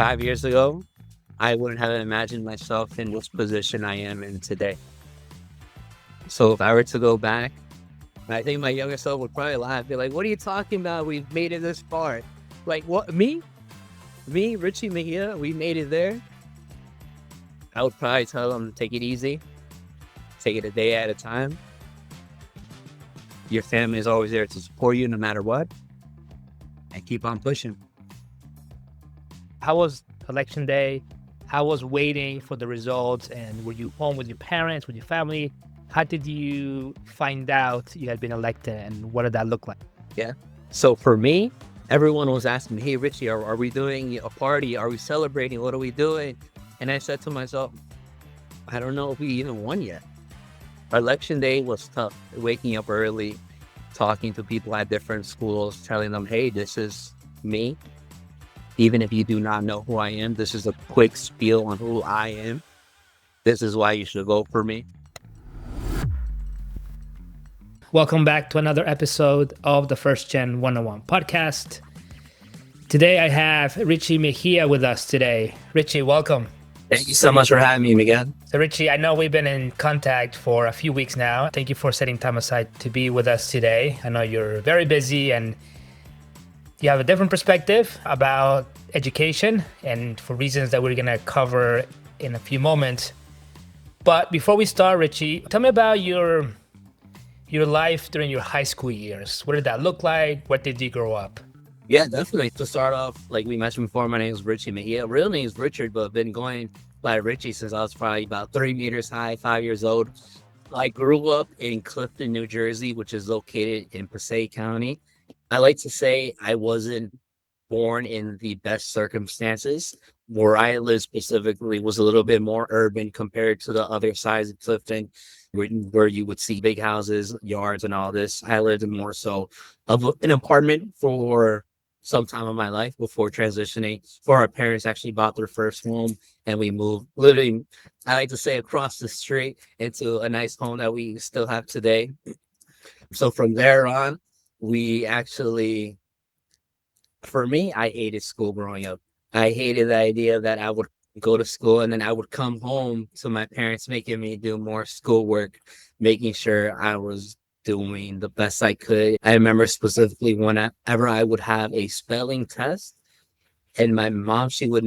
5 years ago, I wouldn't have imagined myself in this position I am in today. So if I were to go back, I think my younger self would probably laugh, be like, "What are you talking about? We've made it this far." Like, what? Me, Richie Mejia, we made it there. I would probably tell them to take it easy, take it a day at a time. Your family is always there to support you no matter what, and keep on pushing. How was election day? How was waiting for the results? And were you home with your parents, with your family? How did you find out you had been elected, and what did that look like? Yeah. So for me, everyone was asking me, "Hey, Richie, are we doing a party? Are we celebrating? What are we doing?" And I said to myself, I don't know if we even won yet. Election day was tough. Waking up early, talking to people at different schools, telling them, "Hey, this is me. Even if you do not know who I am, this is a quick spiel on who I am. This is why you should vote for me." Welcome back to another episode of the First Gen 101 podcast. Today I have Richie Mejia with us today. Richie, welcome. Thank you so much for having me, Miguel. So Richie, I know we've been in contact for a few weeks now. Thank you for setting time aside to be with us today. I know you're very busy and you have a different perspective about education, and for reasons that we're going to cover in a few moments. But before we start, Richie, tell me about your life during your high school years. What did that look like? Where did you grow up? Yeah, definitely. To start off, like we mentioned before, my name is Richie Mejia. Real name is Richard, but I've been going by Richie since I was probably about 3 meters high, 5 years old. I grew up in Clifton, New Jersey, which is located in Passaic County. I like to say I wasn't born in the best circumstances. Where I live specifically was a little bit more urban compared to the other sides of Clifton, where you would see big houses, yards, and all this. I lived in more so of an apartment for some time of my life before transitioning. For our parents actually bought their first home, and we moved literally, I like to say, across the street into a nice home that we still have today. So from there on, we actually, for me, I hated school growing up. I hated the idea that I would go to school and then I would come home to my parents making me do more schoolwork, making sure I was doing the best I could. I remember specifically whenever I would have a spelling test, and my mom, she would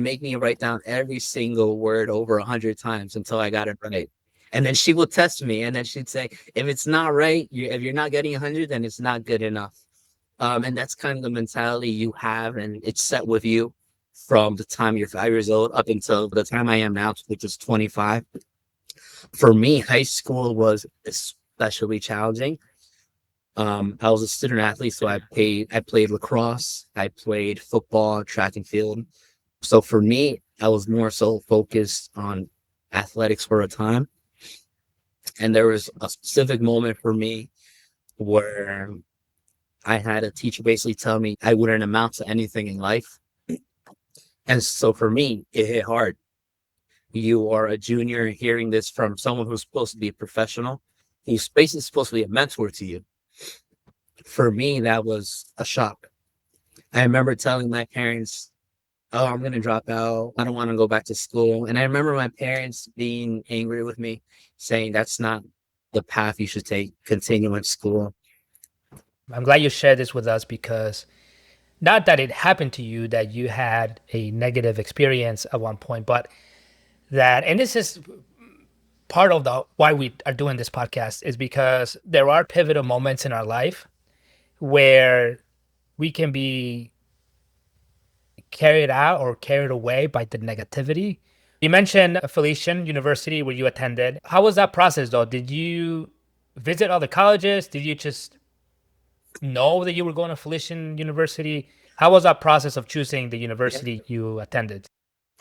make me write down every single word over 100 times until I got it right. And then she would test me, and then she'd say, if it's not right, if you're not getting 100, then it's not good enough. And that's kind of the mentality you have, and it's set with you from the time you're 5 years old up until the time I am now, which is 25. For me, high school was especially challenging. I was a student athlete, so I played lacrosse, I played football, track and field. So for me, I was more so focused on athletics for a time. And there was a specific moment for me where I had a teacher basically tell me I wouldn't amount to anything in life. And so for me, it hit hard. You are a junior hearing this from someone who's supposed to be a professional, who's basically supposed to be a mentor to you. For me, that was a shock. I remember telling my parents, "Oh, I'm going to drop out. I don't want to go back to school." And I remember my parents being angry with me, saying that's not the path you should take, continue in school. I'm glad you shared this with us, because not that it happened to you, that you had a negative experience at one point, but that, and this is part of the why we are doing this podcast, is because there are pivotal moments in our life where we can be carried out or carried away by the negativity. You mentioned Felician University where you attended. How was that process though? Did you visit other colleges? Did you just know that you were going to Felician University? How was that process of choosing the university you attended?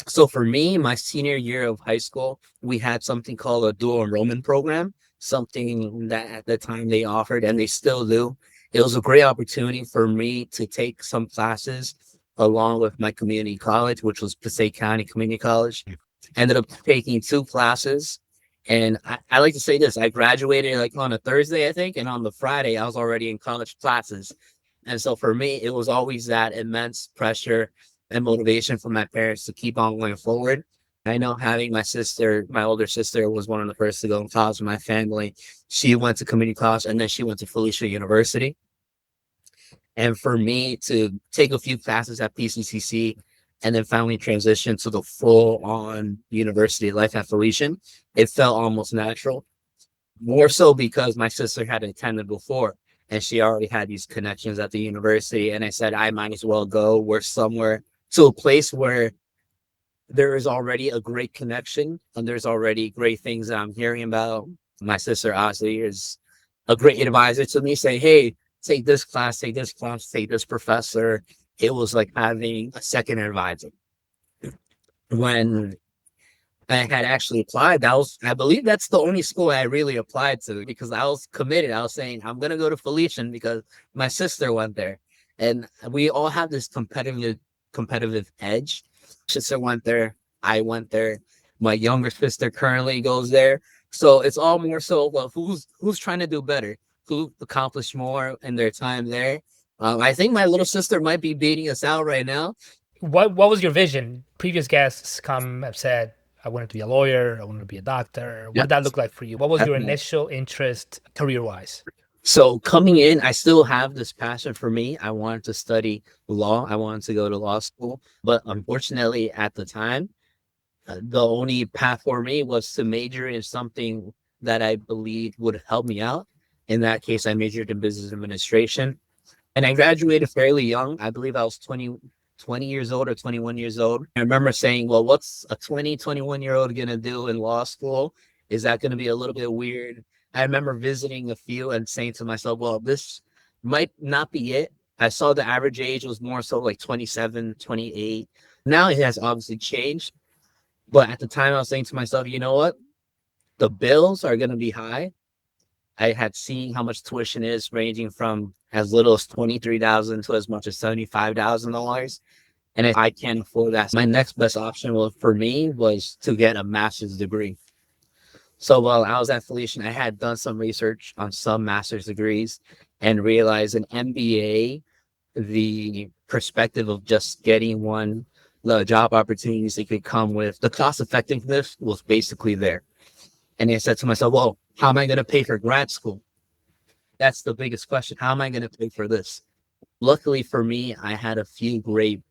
So for me, my senior year of high school, we had something called a dual enrollment program, something that at the time they offered and they still do. It was a great opportunity for me to take some classes along with my community college, which was Passaic County Community College. Ended up taking 2 classes. And I like to say this, I graduated like on a Thursday, I think, and on the Friday, I was already in college classes. And so for me, it was always that immense pressure and motivation from my parents to keep on going forward. I know having my sister, my older sister, was one of the first to go to college in my family. She went to community college and then she went to Felician University. And for me to take a few classes at PCCC and then finally transition to the full on university life at Felician, it felt almost natural. More so because my sister had attended before and she already had these connections at the university. And I said, I might as well go. We're somewhere to a place where there is already a great connection and there's already great things that I'm hearing about. My sister Ozzy is a great advisor to me, saying, hey, take this class, take this class, take this professor. It was like having a second advisor. When I had actually applied, that was, I believe that's the only school I really applied to because I was committed. I was saying, I'm going to go to Felician because my sister went there. And we all have this competitive edge. Sister went there. I went there. My younger sister currently goes there. So it's all more so, well, who's trying to do better? Who accomplished more in their time there? I think my little sister might be beating us out right now. What was your vision? Previous guests come have said, I wanted to be a lawyer, I wanted to be a doctor. What Yeah, did that look like for you? What was your definitely. initial interest career wise? So coming in, I still have this passion for me. I wanted to study law. I wanted to go to law school, but unfortunately, at the time, the only path for me was to major in something that I believed would help me out. In that case, I majored in business administration and I graduated fairly young. I believe I was 20 years old or 21 years old. I remember saying, well, what's a 21 year old going to do in law school? Is that going to be a little bit weird? I remember visiting a few and saying to myself, well, this might not be it. I saw the average age was more so like 27, 28. Now it has obviously changed. But at the time, I was saying to myself, you know what? The bills are going to be high. I had seen how much tuition is ranging from as little as 23,000 to as much as $75,000. And if I can't afford that, my next best option for me was to get a master's degree. So while I was at Felician, I had done some research on some master's degrees and realized an MBA, the perspective of just getting one, the job opportunities that could come with the cost effectiveness was basically there. And I said to myself, well, how am I going to pay for grad school? That's the biggest question. How am I going to pay for this? Luckily for me, I had a few great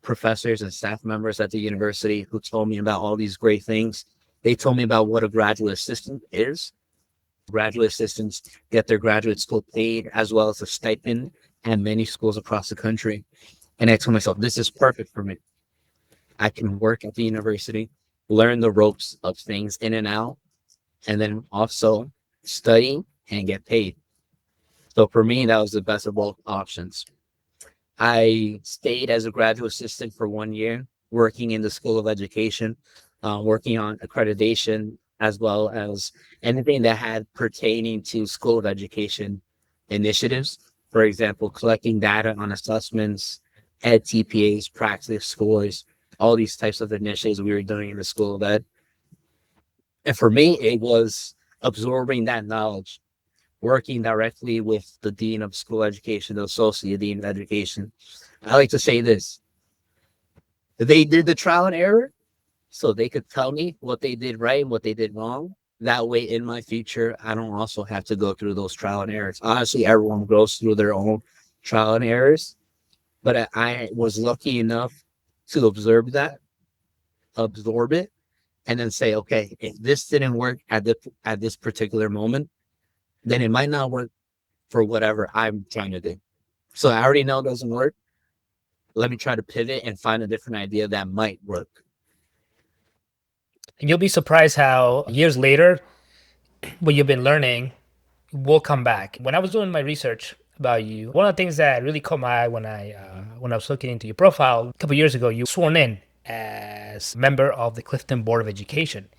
professors and staff members at the university who told me about all these great things. They told me about what a graduate assistant is. Graduate assistants get their graduate school paid as well as a stipend at many schools across the country. And I told myself, this is perfect for me. I can work at the university, learn the ropes of things in and out, and then also study and get paid. So for me, that was the best of both options. I stayed as a graduate assistant for 1 year, working in the School of Education, working on accreditation as well as anything that had pertaining to School of Education initiatives. For example, collecting data on assessments, ed TPAs, practice scores, all these types of initiatives we were doing in the School of Ed. And for me, it was absorbing that knowledge, working directly with the Dean of School Education, the Associate Dean of Education. I like to say this. They did the trial and error so they could tell me what they did right and what they did wrong. That way, in my future, I don't also have to go through those trial and errors. Honestly, everyone goes through their own trial and errors, but I was lucky enough to absorb it, and then say, okay, if this didn't work at this particular moment, then it might not work for whatever I'm trying to do. So I already know it doesn't work. Let me try to pivot and find a different idea that might work. And you'll be surprised how years later, what you've been learning will come back. When I was doing my research about you, one of the things that really caught my eye when I was looking into your profile a couple years ago, you were sworn in as member of the Clifton Board of Education.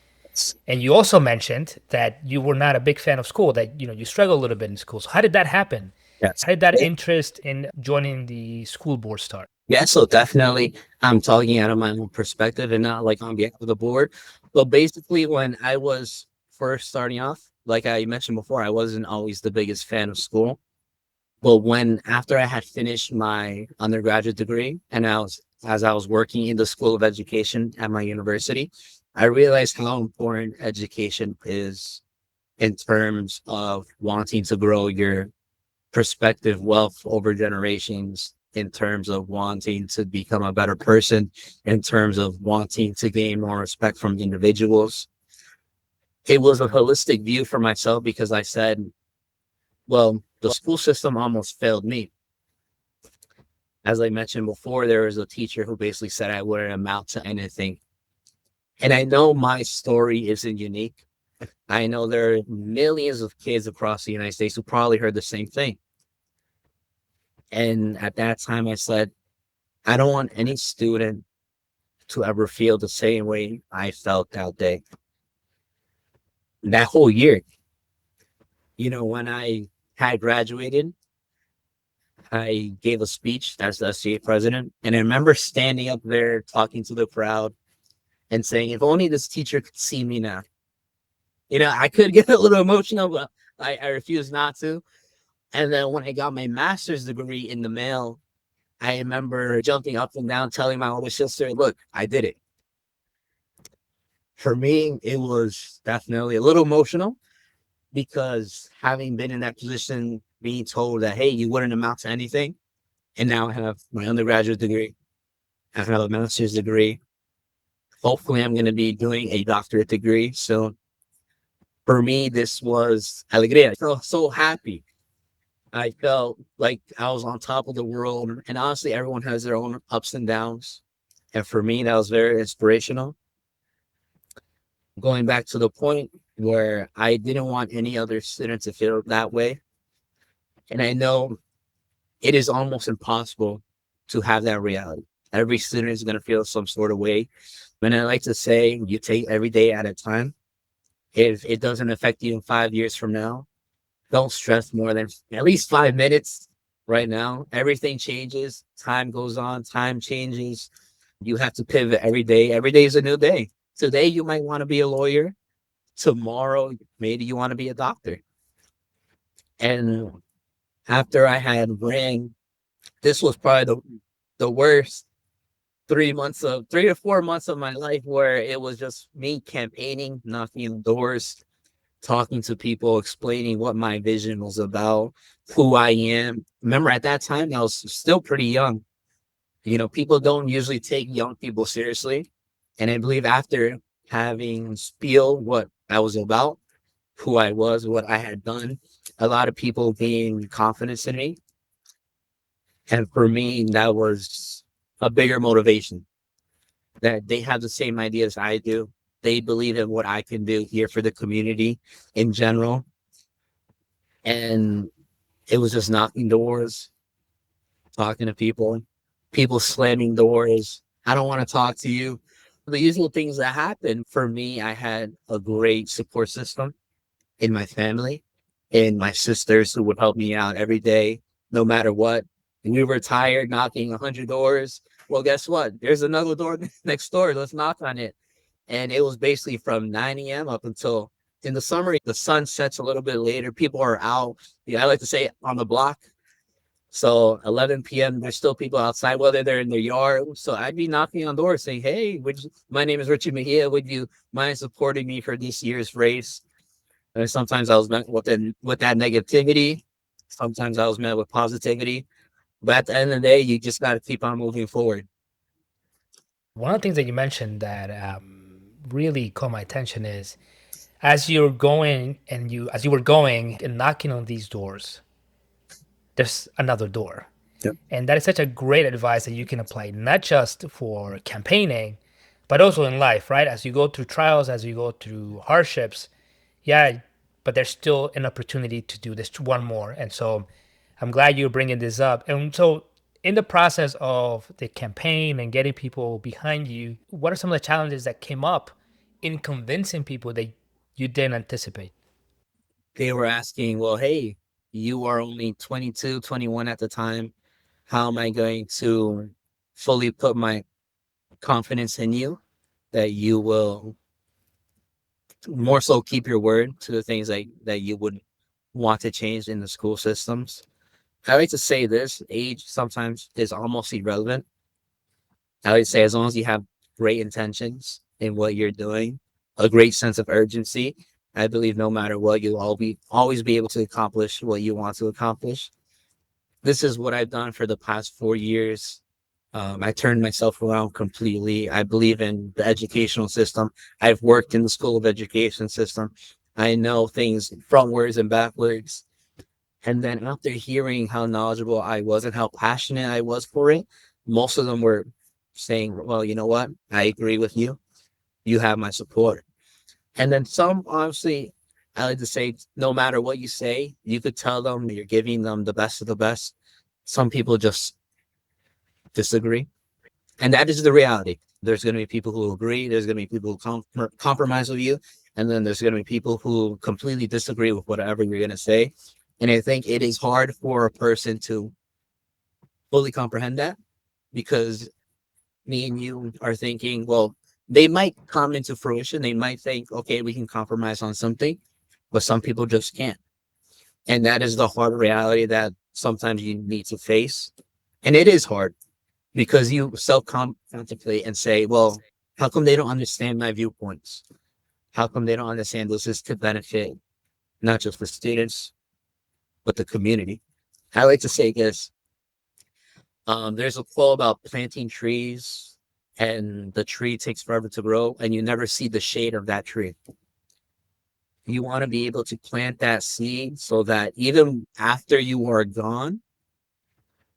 And you also mentioned that you were not a big fan of school, that you struggled a little bit in school. So how did that happen? Yes. How did that interest in joining the school board start? Yeah, so definitely I'm talking out of my own perspective and not like on behalf of the board. But basically, when I was first starting off, like I mentioned before, I wasn't always the biggest fan of school. But when after I had finished my undergraduate degree and as I was working in the School of Education at my university, I realized how important education is in terms of wanting to grow your perspective wealth over generations, in terms of wanting to become a better person, in terms of wanting to gain more respect from individuals. It was a holistic view for myself because I said, well, the school system almost failed me. As I mentioned before, there was a teacher who basically said I wouldn't amount to anything. And I know my story isn't unique. I know there are millions of kids across the United States who probably heard the same thing. And at that time, I said, I don't want any student to ever feel the same way I felt that day. That whole year, when I had graduated, I gave a speech as the SCA president. And I remember standing up there talking to the crowd and saying, if only this teacher could see me now. I could get a little emotional, but I refused not to. And then when I got my master's degree in the mail, I remember jumping up and down, telling my older sister, look, I did it. For me, it was definitely a little emotional because having been in that position, being told that, hey, you wouldn't amount to anything. And now I have my undergraduate degree, I have a master's degree. Hopefully, I'm going to be doing a doctorate degree. So for me, this was alegría. I felt so happy. I felt like I was on top of the world. And honestly, everyone has their own ups and downs. And for me, that was very inspirational. Going back to the point where I didn't want any other student to feel that way. And I know it is almost impossible to have that reality. Every student is going to feel some sort of way. And I like to say, you take every day at a time. If it doesn't affect you in 5 years from now, don't stress more than at least 5 minutes right now. Everything changes. Time goes on. Time changes. You have to pivot every day. Every day is a new day. Today, you might want to be a lawyer. Tomorrow, maybe you want to be a doctor. And after I had ran, this was probably the worst 3 to 4 months of my life where it was just me campaigning, knocking on doors, talking to people, explaining what my vision was about, who I am. Remember, at that time, I was still pretty young. People don't usually take young people seriously. And I believe after having spiel what I was about, who I was, what I had done, a lot of people gained confidence in me. And for me, that was a bigger motivation that they have the same ideas I do. They believe in what I can do here for the community in general. And it was just knocking doors, talking to people slamming doors. I don't want to talk to you. The usual things that happen. For me, I had a great support system in my family and my sisters who would help me out every day, no matter what. And we were tired knocking 100 doors. Well, guess what? There's another door next door. Let's knock on it. And it was basically from 9 a.m. up until in the summer, the sun sets a little bit later. People are out. Yeah, I like to say on the block. So 11 p.m., there's still people outside, whether they're in their yard. So I'd be knocking on doors saying, hey, my name is Richard Mejia. Would you mind supporting me for this year's race? And sometimes I was met with that negativity. Sometimes I was met with positivity. But at the end of the day, you just got to keep on moving forward. One of the things that you mentioned that really caught my attention is as you're going and as you were going and knocking on these doors, there's another door. Yep. And that is such a great advice that you can apply not just for campaigning, but also in life, right? As you go through trials, as you go through hardships, yeah, but there's still an opportunity to do this one more. And so I'm glad you're bringing this up. And so, in the process of the campaign and getting people behind you, what are some of the challenges that came up in convincing people that you didn't anticipate? They were asking, well, hey, you are only 22, 21 at the time. How am I going to fully put my confidence in you that you will more so keep your word to the things that you would want to change in the school systems? I like to say this: age sometimes is almost irrelevant. I would say as long as you have great intentions in what you're doing, a great sense of urgency, I believe no matter what, you'll always be able to accomplish what you want to accomplish. This is what I've done for the past 4 years. I turned myself around completely. I believe in the educational system. I've worked in the school of education system. I know things frontwards and backwards. And then after hearing how knowledgeable I was and how passionate I was for it, most of them were saying, well, you know what? I agree with you. You have my support. And then some, honestly, I like to say, no matter what you say, you could tell them you're giving them the best of the best. Some people just disagree. And that is the reality. There's going to be people who agree. There's going to be people who compromise with you. And then there's going to be people who completely disagree with whatever you're going to say. And I think it is hard for a person to fully comprehend that because me and you are thinking, well, they might come into fruition. They might think, okay, we can compromise on something, but some people just can't. And that is the hard reality that sometimes you need to face. And it is hard because you self contemplate and say, well, how come they don't understand my viewpoints? How come they don't understand this is to benefit not just the students, but the community? I like to say this. There's a quote about planting trees and the tree takes forever to grow and you never see the shade of that tree. You want to be able to plant that seed so that even after you are gone,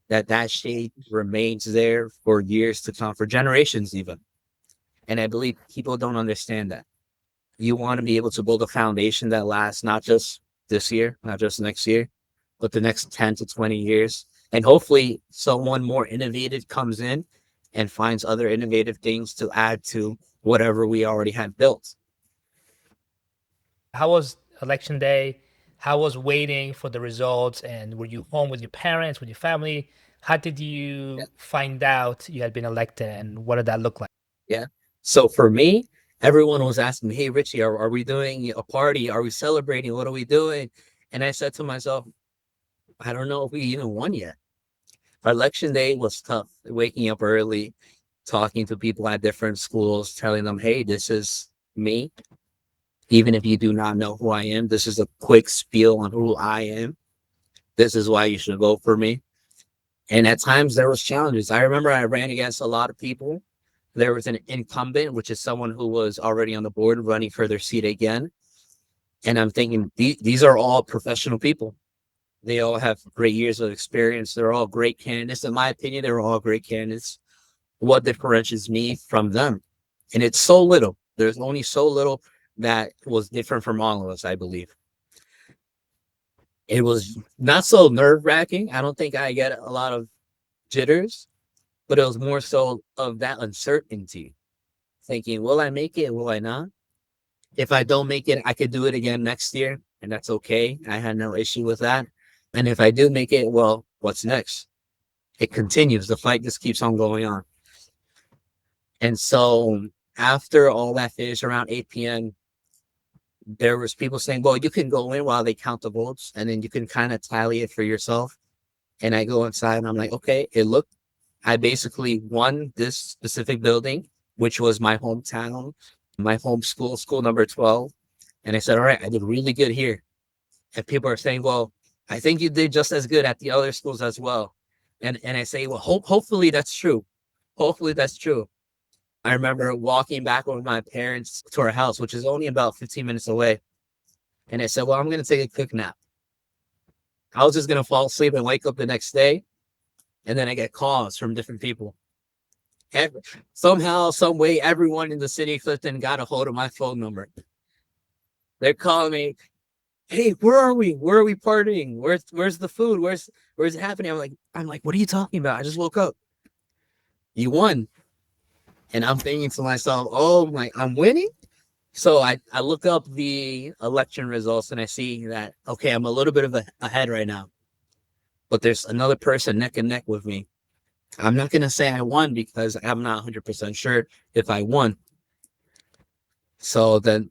that shade remains there for years to come, for generations even. And I believe people don't understand that. You want to be able to build a foundation that lasts not just this year, not just next year, but the next 10 to 20 years. And hopefully someone more innovative comes in and finds other innovative things to add to whatever we already had built. How was election day? How was waiting for the results? And were you home with your parents, with your family? How did Yeah. you find out you had been elected, and what did that look like? Yeah. So for me, everyone was asking me, hey, Richie, are we doing a party? Are we celebrating? What are we doing? And I said to myself, I don't know if we even won yet. Our election day was tough, waking up early, talking to people at different schools, telling them, hey, this is me. Even if you do not know who I am, this is a quick spiel on who I am. This is why you should vote for me. And at times there was challenges. I remember I ran against a lot of people. There was an incumbent, which is someone who was already on the board running for their seat again. And I'm thinking these are all professional people. They all have great years of experience. They're all great candidates. In my opinion, they're all great candidates. What differentiates me from them? And it's so little. There's only so little that was different from all of us, I believe. It was not so nerve wracking. I don't think I get a lot of jitters, but it was more so of that uncertainty, thinking, will I make it? Will I not? If I don't make it, I could do it again next year, and that's okay. I had no issue with that. And if I do make it, well, what's next? It continues. The fight just keeps on going on. And so after all that finished around 8 p.m., there was people saying, well, you can go in while they count the votes and then you can kind of tally it for yourself. And I go inside and I'm like, okay, it looked, I basically won this specific building, which was my hometown, my home school, school number 12. And I said, all right, I did really good here. And people are saying, well, I think you did just as good at the other schools as well. And I say, well, hopefully that's true. Hopefully that's true. I remember walking back with my parents to our house, which is only about 15 minutes away. And I said, well, I'm going to take a quick nap. I was just going to fall asleep and wake up the next day. And then I get calls from different people. Every, somehow, some way, everyone in the city of Clifton got a hold of my phone number. They're calling me, hey, where are we? Where are we partying? Where's the food? Where's it happening? I'm like, what are you talking about? I just woke up. You won. And I'm thinking to myself, oh my, I'm winning. So I look up the election results and I see that, okay, I'm a little bit of ahead right now, but there's another person neck and neck with me. I'm not going to say I won because I'm not 100% sure if I won. So then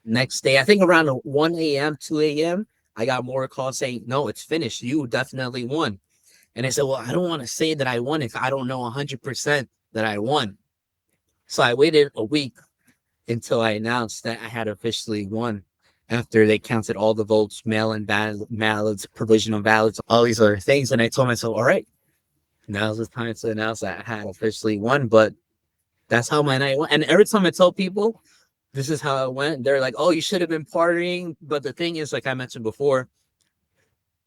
next day, I think around 1 a.m., 2 a.m., I got more calls saying, no, it's finished. You definitely won. And I said, well, I don't want to say that I won if I don't know 100% that I won. So I waited a week until I announced that I had officially won after they counted all the votes, mail-in ballots, provisional ballots, all these other things. And I told myself, all right, now's the time to announce that I had officially won. But that's how my night went. And every time I tell people this is how it went, they're like, oh, you should have been partying. But the thing is, like I mentioned before,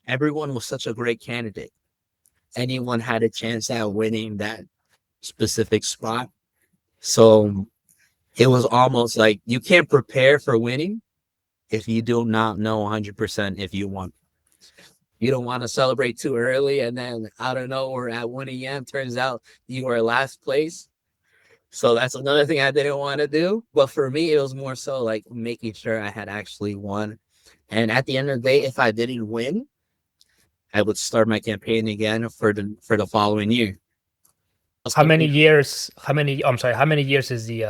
everyone was such a great candidate. Anyone had a chance at winning that specific spot. So it was almost like you can't prepare for winning if you do not know 100% if you won. You don't want to celebrate too early and then out of nowhere at 1 a.m. turns out you were last place. So that's another thing I didn't want to do. But for me, it was more so like making sure I had actually won. And at the end of the day, if I didn't win, I would start my campaign again for the following year. How many years? How many? I'm sorry. How many years is the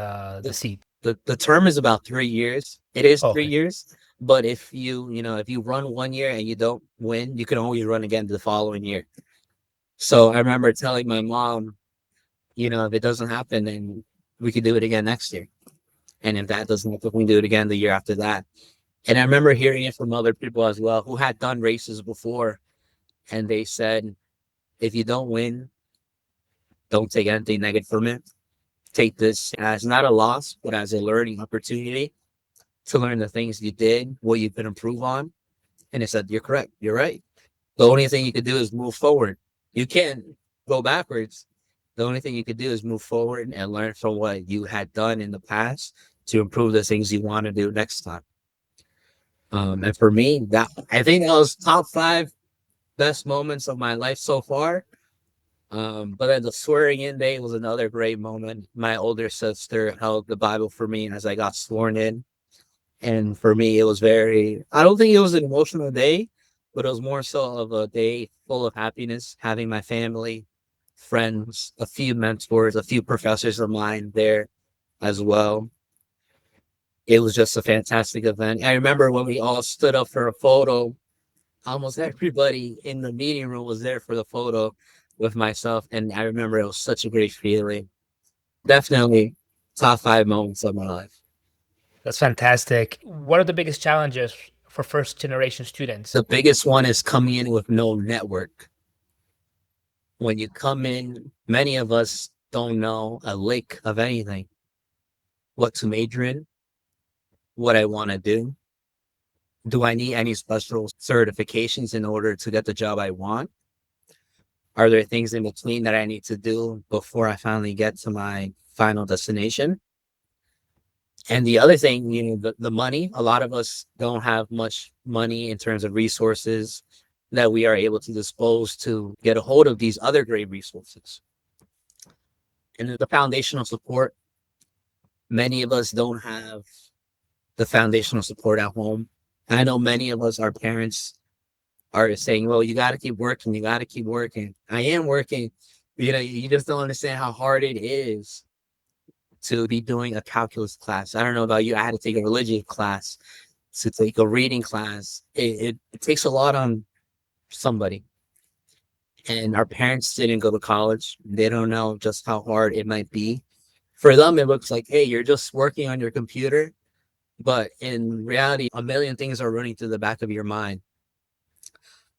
The, seat? the term is about 3 years. It is Oh, three okay. years. But if if you run 1 year and you don't win, you can always run again the following year. So I remember telling my mom, if it doesn't happen, then we could do it again next year. And if that doesn't happen, we can do it again the year after that. And I remember hearing it from other people as well who had done races before. And they said, if you don't win, don't take anything negative from it. Take this as not a loss, but as a learning opportunity to learn the things you did, what you can improve on. And it said, you're correct. You're right. The only thing you could do is move forward. You can't go backwards. The only thing you could do is move forward and learn from what you had done in the past to improve the things you want to do next time. And for me, that I think that was top 5 best moments of my life so far. But then the swearing in day was another great moment. My older sister held the Bible for me as I got sworn in. And for me, it was I don't think it was an emotional day, but it was more so of a day full of happiness, having my family, friends, a few mentors, a few professors of mine there as well. It was just a fantastic event. I remember when we all stood up for a photo, almost everybody in the meeting room was there for the photo with myself. And I remember it was such a great feeling. Definitely top 5 moments of my life. That's fantastic. What are the biggest challenges for first generation students? The biggest one is coming in with no network. When you come in, many of us don't know a lick of anything, what to major in, what I want to do. Do I need any special certifications in order to get the job I want? Are there things in between that I need to do before I finally get to my final destination? And the other thing, the money, a lot of us don't have much money in terms of resources that we are able to dispose to get a hold of these other great resources. And the foundational support, many of us don't have the foundational support at home. I know many of us, our parents are saying, well, you got to keep working. You got to keep working. I am working. You just don't understand how hard it is to be doing a calculus class. I don't know about you. I had to take a religion class, to take a reading class. It takes a lot on somebody. And our parents didn't go to college. They don't know just how hard it might be. For them, it looks like, hey, you're just working on your computer. But in reality, a million things are running through the back of your mind.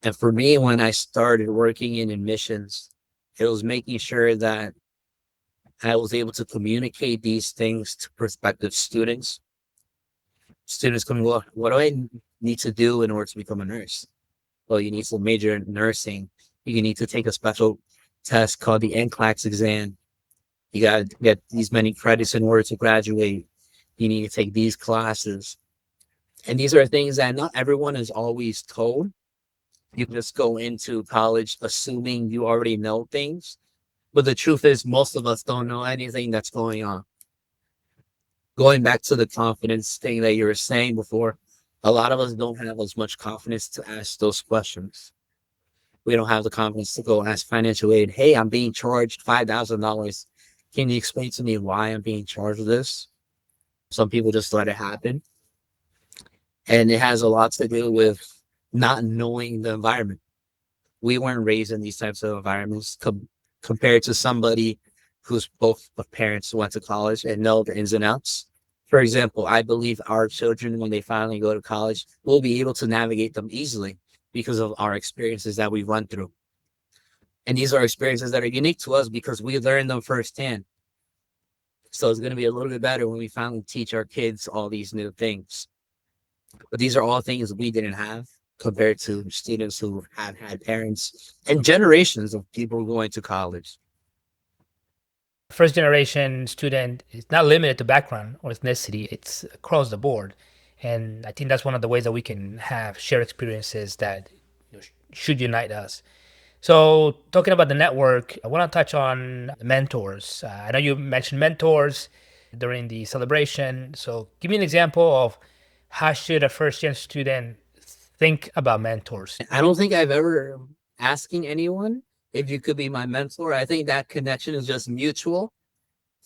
And for me, when I started working in admissions, it was making sure that I was able to communicate these things to prospective students. Students come, well, what do I need to do in order to become a nurse? Well, you need to major in nursing. You need to take a special test called the NCLEX exam. You got to get these many credits in order to graduate. You need to take these classes. And these are things that not everyone is always told. You just go into college assuming you already know things. But the truth is, most of us don't know anything that's going on. Going back to the confidence thing that you were saying before, a lot of us don't have as much confidence to ask those questions. We don't have the confidence to go ask financial aid. Hey, I'm being charged $5,000. Can you explain to me why I'm being charged with this? Some people just let it happen. And it has a lot to do with not knowing the environment. We weren't raised in these types of environments compared to somebody whose both of parents went to college and know the ins and outs. For example, I believe our children, when they finally go to college, will be able to navigate them easily because of our experiences that we run through. And these are experiences that are unique to us because we learned them firsthand. So it's going to be a little bit better when we finally teach our kids all these new things. But these are all things we didn't have compared to students who have had parents and generations of people going to college. First generation student is not limited to background or ethnicity, it's across the board. And I think that's one of the ways that we can have shared experiences that should unite us. So, talking about the network, I want to touch on mentors. I know you mentioned mentors during the celebration. So, give me an example of how should a first gen student think about mentors? I don't think I've ever asking anyone if you could be my mentor. I think that connection is just mutual.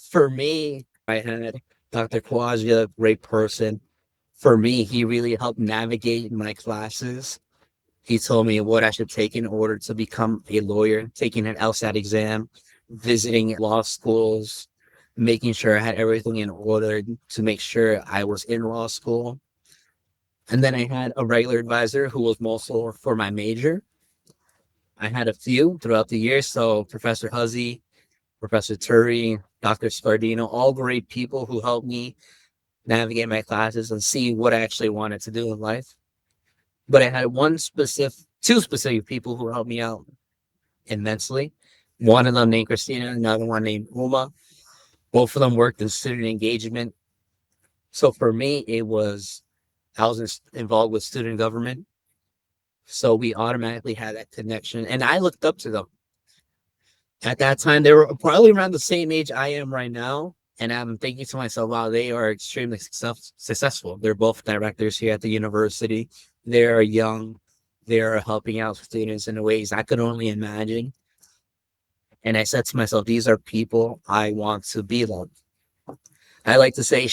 For me, I had Dr. Kwajia, great person. For me, he really helped navigate my classes. He told me what I should take in order to become a lawyer, taking an LSAT exam, visiting law schools, making sure I had everything in order to make sure I was in law school. And then I had a regular advisor who was also for my major. I had a few throughout the year. So Professor Huzzy, Professor Turi, Dr. Spardino, all great people who helped me navigate my classes and see what I actually wanted to do in life. But I had two specific people who helped me out immensely. One of them named Christina, another one named Uma. Both of them worked in student engagement. So for me, I was involved with student government. So we automatically had that connection. And I looked up to them. At that time, they were probably around the same age I am right now. And I'm thinking to myself, wow, they are extremely successful. They're both directors here at the university. They are young. They are helping out students in ways I could only imagine. And I said to myself, these are people I want to be like. I like to say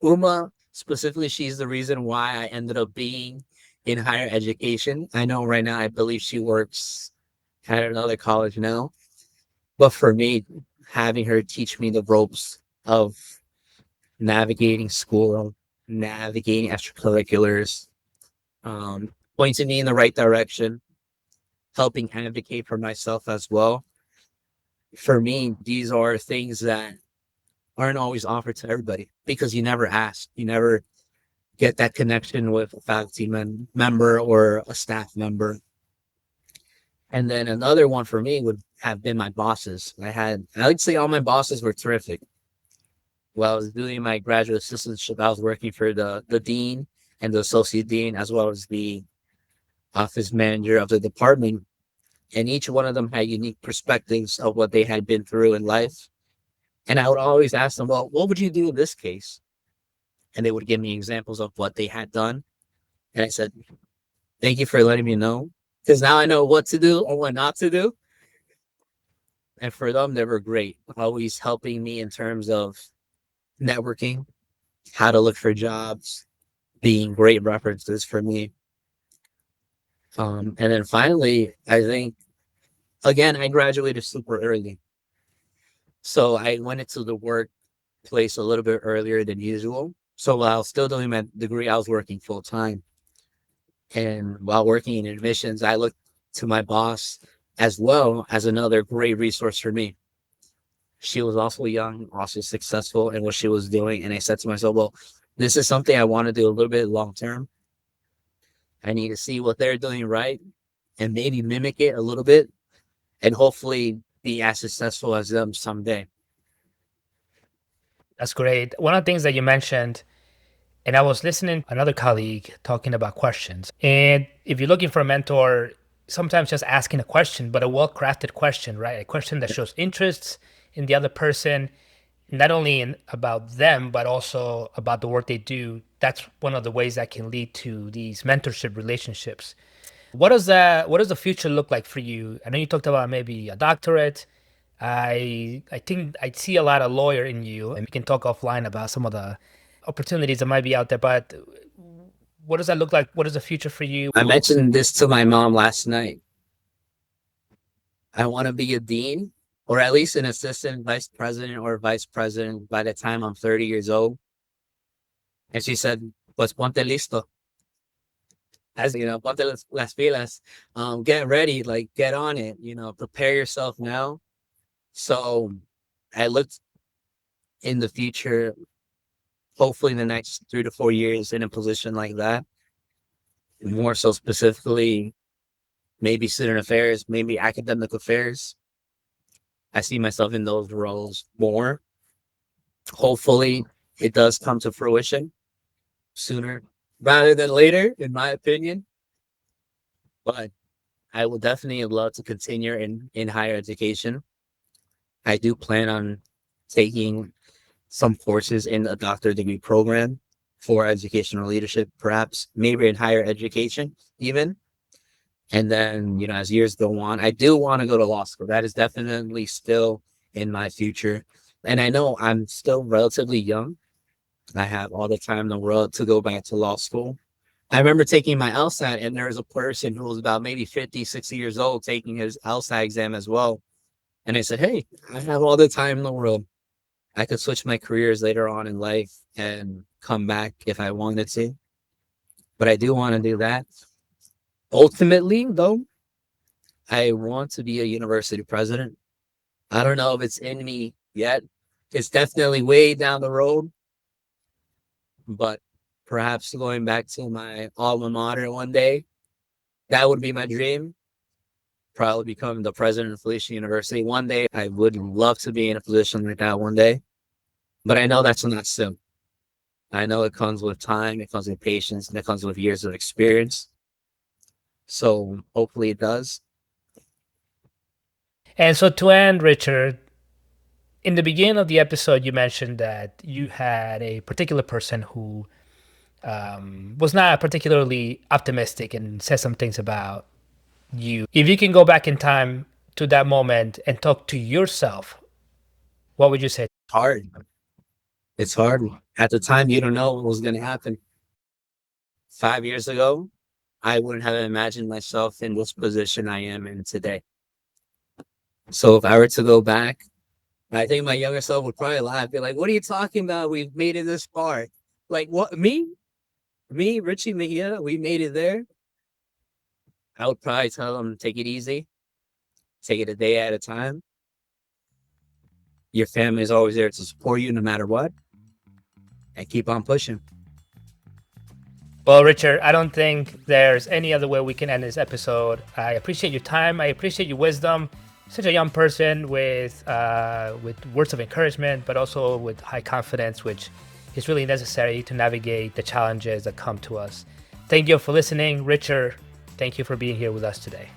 Uma, specifically, she's the reason why I ended up being in higher education. I know right now, I believe she works at another college now. But for me, having her teach me the ropes of navigating school, navigating extracurriculars, pointing me in the right direction, helping advocate for myself as well. For me, these are things that aren't always offered to everybody because you never ask. You never get that connection with a faculty member or a staff member. And then another one for me would have been my bosses. I would say all my bosses were terrific. While I was doing my graduate assistantship, I was working for the dean and the associate dean, as well as the office manager of the department. And each one of them had unique perspectives of what they had been through in life. And I would always ask them, well, what would you do in this case? And they would give me examples of what they had done. And I said, thank you for letting me know. Because now I know what to do or what not to do. And for them, they were great, always helping me in terms of networking, how to look for jobs, being great references for me. And then finally, I think, again, I graduated super early. So I went into the workplace a little bit earlier than usual. So while still doing my degree, I was working full time. And while working in admissions, I looked to my boss as well as another great resource for me. She was also young, also successful in what she was doing. And I said to myself, well, this is something I want to do a little bit long term. I need to see what they're doing right and maybe mimic it a little bit and hopefully be as successful as them someday. That's great. One of the things that you mentioned, and I was listening to another colleague talking about questions. And if you're looking for a mentor, sometimes just asking a question, but a well-crafted question, right? A question that shows interests in the other person, not only about them, but also about the work they do. That's one of the ways that can lead to these mentorship relationships. What does the future look like for you? I know you talked about maybe a doctorate. I think I see a lot of lawyer in you, and we can talk offline about some of the opportunities that might be out there. But what does that look like? What is the future for you? I mentioned this to my mom last night. I want to be a dean or at least an assistant vice president or vice president by the time I'm 30 years old. And she said, pues ponte listo. As you know, ponte las pilas. Get ready, like get on it, prepare yourself now. So I looked in the future, hopefully in the next 3 to 4 years in a position like that. More so specifically, maybe student affairs, maybe academic affairs. I see myself in those roles more. Hopefully it does come to fruition sooner rather than later, in my opinion. But I will definitely love to continue in higher education. I do plan on taking some courses in a doctorate degree program for educational leadership, perhaps maybe in higher education even. And then, as years go on, I do want to go to law school. That is definitely still in my future. And I know I'm still relatively young. I have all the time in the world to go back to law school. I remember taking my LSAT, and there was a person who was about maybe 50, 60 years old taking his LSAT exam as well. And I said, hey, I have all the time in the world. I could switch my careers later on in life and come back if I wanted to. But I do want to do that. Ultimately, though, I want to be a university president. I don't know if it's in me yet. It's definitely way down the road. But perhaps going back to my alma mater one day, that would be my dream. Probably become the president of Felician University one day. I would love to be in a position like that one day. But I know that's not soon. I know it comes with time, it comes with patience, and it comes with years of experience. So hopefully it does. And so to end, Richard, in the beginning of the episode, you mentioned that you had a particular person who was not particularly optimistic and said some things about you. If you can go back in time to that moment and talk to yourself, what would you say? Hard. It's hard. At the time, you don't know what was going to happen. 5 years ago, I wouldn't have imagined myself in this position I am in today. So if I were to go back, I think my younger self would probably laugh, be like, what are you talking about? We've made it this far. Like, what? Me, Richie Mejia, we made it there. I would probably tell them, take it easy. Take it a day at a time. Your family is always there to support you no matter what. And keep on pushing. Well, Richard, I don't think there's any other way we can end this episode. I appreciate your time. I appreciate your wisdom. Such a young person with words of encouragement, but also with high confidence, which is really necessary to navigate the challenges that come to us. Thank you for listening. Richard, thank you for being here with us today.